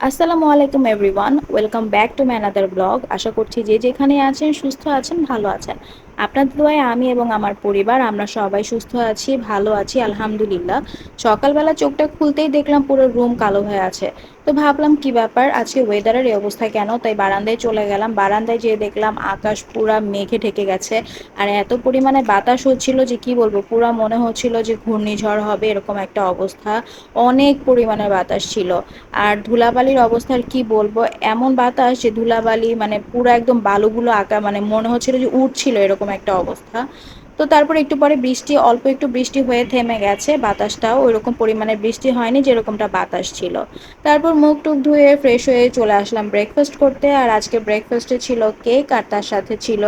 আসসালামু আলাইকুম everyone, welcome back to my another blog. আশা করছি যে যেখানে আছেন সুস্থ আছেন, ভালো আছেন। আপনাদের দোয়ায় আমি এবং আমার পরিবার আমরা সবাই সুস্থ আছি, ভালো আছি আলহামদুলিল্লাহ। সকালবেলা চোখটা খুলতেই দেখলাম পুরো রুম কালো হয়ে আছে। তো ভাবলাম কি ব্যাপার, আজকে ওয়েদারের এই অবস্থা কেন? তাই বারান্দায় চলে গেলাম। বারান্দায় যেয়ে দেখলাম আকাশ পুরা মেঘে ঢেকে গেছে। আর এত পরিমাণে বাতাস হচ্ছিল যে কি বলবো, পুরা মনে হচ্ছিল যে ঘূর্ণিঝড় হবে, এরকম একটা অবস্থা। অনেক পরিমাণে বাতাস ছিল। আর ধুলাবালির অবস্থার কি বলবো, এমন বাতাস যে ধুলাবালি মানে পুরো একদম বালুগুলো আঁকা, মানে মনে হচ্ছিল যে উঠছিল, এরকম একটা অবস্থা। তো তারপর একটু পরে বৃষ্টি, অল্প একটু বৃষ্টি হয়ে থেমে গেছে। বাতাসটাও ওইরকম পরিমাণে বৃষ্টি হয়নি যেরকমটা বাতাস ছিল। তারপর মুখ টুক ধুয়ে ফ্রেশ হয়ে চলে আসলাম ব্রেকফাস্ট করতে। আর আজকে ব্রেকফাস্টে ছিল কেক, আর তার সাথে ছিল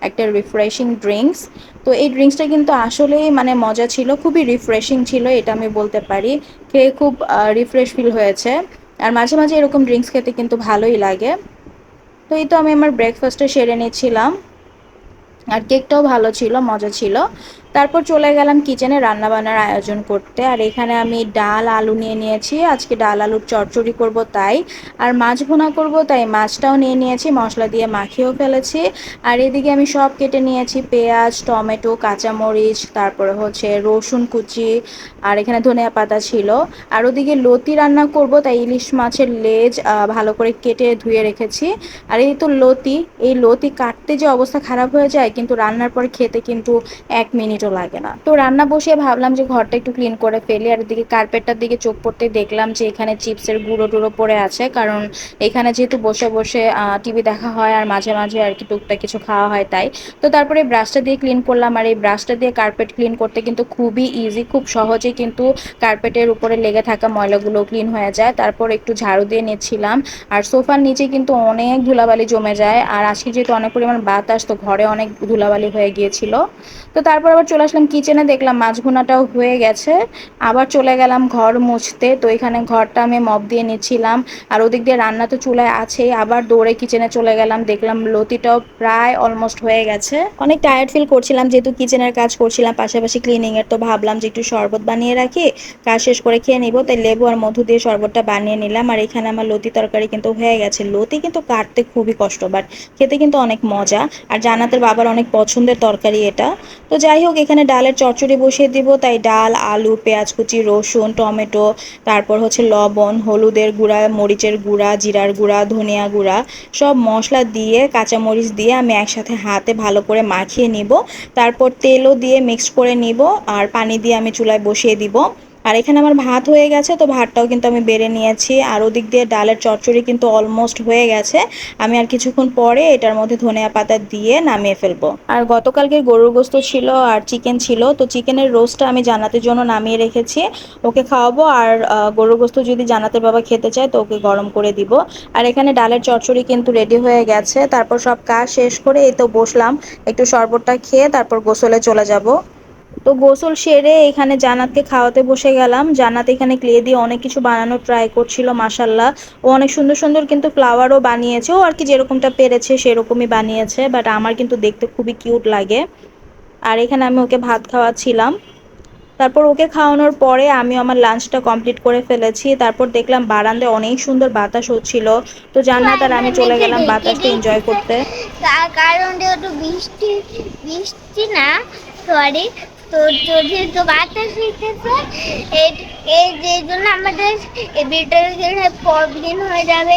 একটা রিফ্রেশিং ড্রিঙ্কস। তো এই ড্রিঙ্কসটা কিন্তু আসলেই মানে মজা ছিল, খুবই রিফ্রেশিং ছিল, এটা আমি বলতে পারি। খেয়ে খুব রিফ্রেশ ফিল হয়েছে। আর মাঝে মাঝে এরকম ড্রিঙ্কস খেতে কিন্তু ভালোই লাগে। তো এই তো আমি আমার ব্রেকফাস্টে সেরে নিচ্ছিলাম। আর কেকটাও ভালো ছিল, মজা ছিল। তারপর চলে গেলাম কিচেনে রান্না বান্নার আয়োজন করতে। আর এখানে আমি ডাল আলু নিয়ে নিয়েছি, আজকে ডাল আলুর চচ্চড়ি করব তাই। আর মাছ ভুনা করব তাই মাছটাও নিয়ে নিয়েছি, মশলা দিয়ে মাখিয়েও ফেলেছি। আর এদিকে আমি সব কেটে নিয়েছি, পেঁয়াজ, টমেটো, কাঁচামরিচ, তারপরে হচ্ছে রসুন কুচি, আর এখানে ধনিয়া পাতা ছিল। আর ওদিকে লতি রান্না করব তাই ইলিশ মাছের লেজ ভালো করে কেটে ধুয়ে রেখেছি। আর এই তো লতি, এই লতি কাটতে যে অবস্থা খারাপ হয়ে যায়, কিন্তু রান্নার পর খেতে কিন্তু 1 মিনিটও লাগে না। তো রান্না বসিয়ে ভাবলাম যে ঘরটা একটু ক্লিন করে ফেলি। আর এদিকে কার্পেটটার দিকে চোখ পড়তে দেখলাম যে এখানে চিপসের গুঁড়ো টুড়ো পড়ে আছে, কারণ এখানে যেহেতু বসে বসে টিভি দেখা হয় আর মাঝে মাঝে আর কি টুকটাক কিছু খাওয়া হয় তাই। তো তারপরে ব্রাশটা দিয়ে ক্লিন করলাম। আর এই ব্রাশটা দিয়ে কার্পেট ক্লিন করতে কিন্তু খুবই ইজি, খুব সহজেই কিন্তু কার্পেটের উপরে লেগে থাকা ময়লাগুলো ক্লিন হয়ে যায়। তারপর একটু ঝাড়ু দিয়ে নিচ্ছিলাম। আর সোফার নিচে কিন্তু অনেক ধুলাবালি জমে যায়, আর আজকে যেহেতু অনেক পরিমাণ বাতাস, তো ঘরে অনেক ধুলাবালি হয়ে গিয়েছিল। তো তারপর আবার চলে আসলাম কিচেনে, দেখলাম মাছ ভুনাটাও হয়ে গেছে। আবার চলে গেলাম ঘর মুছতে। তো এখানে ঘরটা আমি মপ দিয়ে নিচ্ছিলাম। আর ওদিক দিয়ে রান্না তো চুলায় আছেই, আবার দৌড়ে কিচেনে চলে গেলাম, দেখলাম লতিটাও প্রায় অলমোস্ট হয়ে গেছে। অনেক টায়ার্ড ফিল করছিলাম যেহেতু কিচেনের কাজ করছিলাম পাশাপাশি ক্লিনিং এর, তো ভাবলাম যে একটু শরবত বানিয়ে রাখি, কাজ শেষ করে খেয়ে নিব। তাই লেবু আর মধু দিয়ে শরবতটা বানিয়ে নিলাম। আর এখানে আমার লতি তরকারি কিন্তু হয়ে গেছে। লতি কিন্তু কাটতে খুবই কষ্ট, বাট খেতে কিন্তু অনেক মজা। আর জান্নাতের বাবার অনেক পছন্দের তরকারি এটা। তো যাই হোক, এখানে ডালের চচ্চড়ি বসিয়ে দিব, তাই ডাল, আলু, পেঁয়াজ কুচি, রসুন, টমেটো, তারপর হচ্ছে লবণ, হলুদের গুঁড়া, মরিচের গুঁড়া, জিরার গুঁড়া, ধনিয়া গুঁড়া, সব মশলা দিয়ে কাঁচামরিচ দিয়ে আমি একসাথে হাতে ভালো করে মাখিয়ে নিব। তারপর তেলও দিয়ে মিক্সড করে নিব। আর পানি দিয়ে আমি চুলায় বসিয়ে দিব। আর এখানে আমার ভাত হয়ে গেছে, তো ভাতটাও কিন্তু আমি বেড়ে নিয়েছি। আর ওদিক দিয়ে ডালের চচ্চড়ি কিন্তু অলমোস্ট হয়ে গেছে। আমি আর কিছুক্ষণ পরে এটার মধ্যে ধনিয়া পাতা দিয়ে নামিয়ে ফেলবো। আর গতকালকে গরুর গোস্ত ছিল আর চিকেন ছিল, তো চিকেনের রোস্টটা আমি জান্নাতের জন্য নামিয়ে রেখেছি, ওকে খাওয়াবো। আর গরুর গোস্ত যদি জান্নাতের বাবা খেতে চায় তো ওকে গরম করে দিব। আর এখানে ডালের চচ্চড়ি কিন্তু রেডি হয়ে গেছে। তারপর সব কাজ শেষ করে এই তো বসলাম, একটু শরবতটা খেয়ে তারপর গোসলে চলে যাব। তো গোসল সেরে এখানে জান্নাতকে খাওয়াতে বসে গেলাম। জান্নাত এখানে ক্লে দিয়ে অনেক কিছু বানানোর ট্রাই করছিল, মাশাল্লাহ। ও অনেক সুন্দর সুন্দর কিন্তু ফ্লাওয়ারও বানিয়েছে, ও আর কি যেরকমটা পেরেছে সেরকমই বানিয়েছে, বাট আমার কিন্তু দেখতে খুবই কিউট লাগে। আর এখানে আমি ওকে ভাত খাওয়াচ্ছিলাম। তারপর ওকে খাওয়ানোর পরে আমি আমার লাঞ্চটা কমপ্লিট করে ফেলেছি। তারপর দেখলাম বারান্দায় অনেক সুন্দর বাতাস হচ্ছিল। তো জান্নাত আর আমি চলে মেঘে গেলাম ঢেকে বাতাসটা এনজয় দিয়েছে। করতে। তার কারণ যেহেতু বৃষ্টি, বৃষ্টি না, সরি, তো যেহেতু বাতাস হইতেছে, এই এই যে জন্য আমাদের এই বিদ্যুতের প্রবলেম হয়ে যাবে।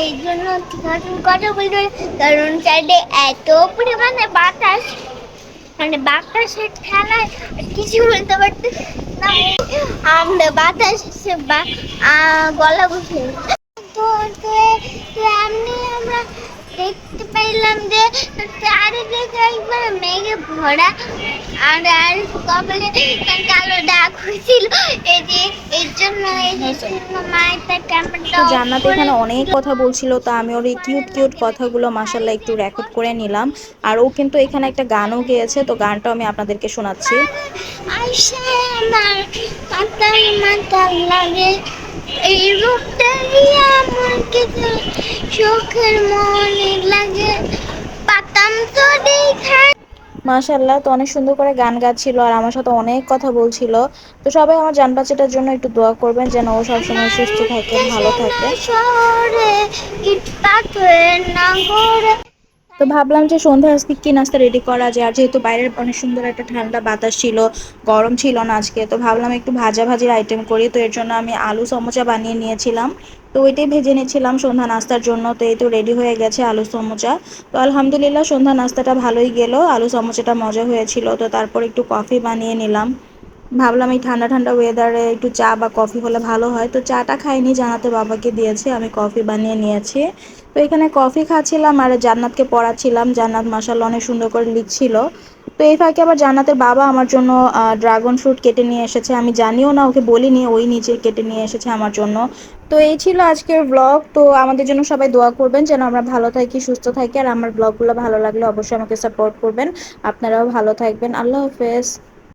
এই জন্য ঠিক আছে কথা বলতে, কারণ চাইলে এত পরিমাণে বাতাস, মানে বাতাসের ঠেলায় কিছু বলতে পারতে না। আমরা বাতাস গলা বসে, তো তো তো এমনি আমরা দেখতে পাইলাম যে চারিদিকে একবার মেঘে ভরা। আর আর কপালে কালো দাগ হয়েছিল, এই যে এর জন্য মায়ের তার ক্যামেরাটা তো অফ জান্নাত করে এখানে অনেক দিল। কথা বলছিল, তো আমি ওর এই কিউট কিউট কথাগুলো মাশাল্লাহ একটু রেকর্ড করে নিলাম। আর ও কিন্তু এখানে একটা গানও গেয়েছে, তো গানটাও আমি আপনাদেরকে শোনাচ্ছি। আয়সা আমার মাতাল মাতাল লাগে, এই রূপটাই আমার কিছু চোখের মনে লাগে, পাতাম তো দেখায়। মাশাআল্লাহ, তো অনেক সুন্দর করে গান গাচ্ছিল আর আমার সাথে অনেক কথা বলছিল। তো সবাই আমার জান বাচ্চাটার জন্য একটু দোয়া করবেন যেন ও সবসময় আমার সুস্থ থাকে, ভালো দেশের থাকে। শহরে ইট পাথরের নগরে। তো ভাবলাম যে সন্ধ্যায় আজকে কি নাস্তা রেডি করা যায়, আর যেহেতু বাইরের অনেক সুন্দর একটা ঠান্ডা বাতাস ছিল, গরম ছিল না আজকে, তো ভাবলাম একটু ভাজা ভাজির আইটেম করি। তো এর জন্য আমি আলু সমোচা বানিয়ে নিয়েছিলাম। তো ওইটাই ভেজে নিয়েছিলাম সন্ধ্যা নাস্তার জন্য। তো এই তো রেডি হয়ে গেছে আলু সমোচা। তো আলহামদুলিল্লাহ সন্ধ্যা নাস্তাটা ভালোই গেল, আলু সমোচাটা মজা হয়েছিল। তো তারপর একটু কফি বানিয়ে নিলাম। ভাবলাম এই ঠান্ডা ঠান্ডা ওয়েদারে একটু চা বা কফি হলে ভালো হয়। তো চাটা খাইনি, জান্নাতের বাবাকে দিয়েছি, আমি কফি বানিয়ে নিয়েছি। তো এখানে কফি খাচ্ছিলাম আর জান্নাতকে পড়াচ্ছিলাম। জান্নাত মাশাআল্লাহ অনেক সুন্দর করে লিখছিল। তো এই ফাঁকে আবার জান্নাতের বাবা আমার জন্য ড্রাগন ফ্রুট কেটে নিয়ে এসেছে। আমি জানিও না, ওকে বলিনি, ওই নিজে কেটে নিয়ে এসেছে আমার জন্য। তো এই ছিল আজকের ব্লগ। তো আমাদের জন্য সবাই দোয়া করবেন যেন আমরা ভালো থাকি, সুস্থ থাকি। আর আমার ব্লগগুলো ভালো লাগলে অবশ্যই আমাকে সাপোর্ট করবেন। আপনারাও ভালো থাকবেন। আল্লাহ হাফেজ।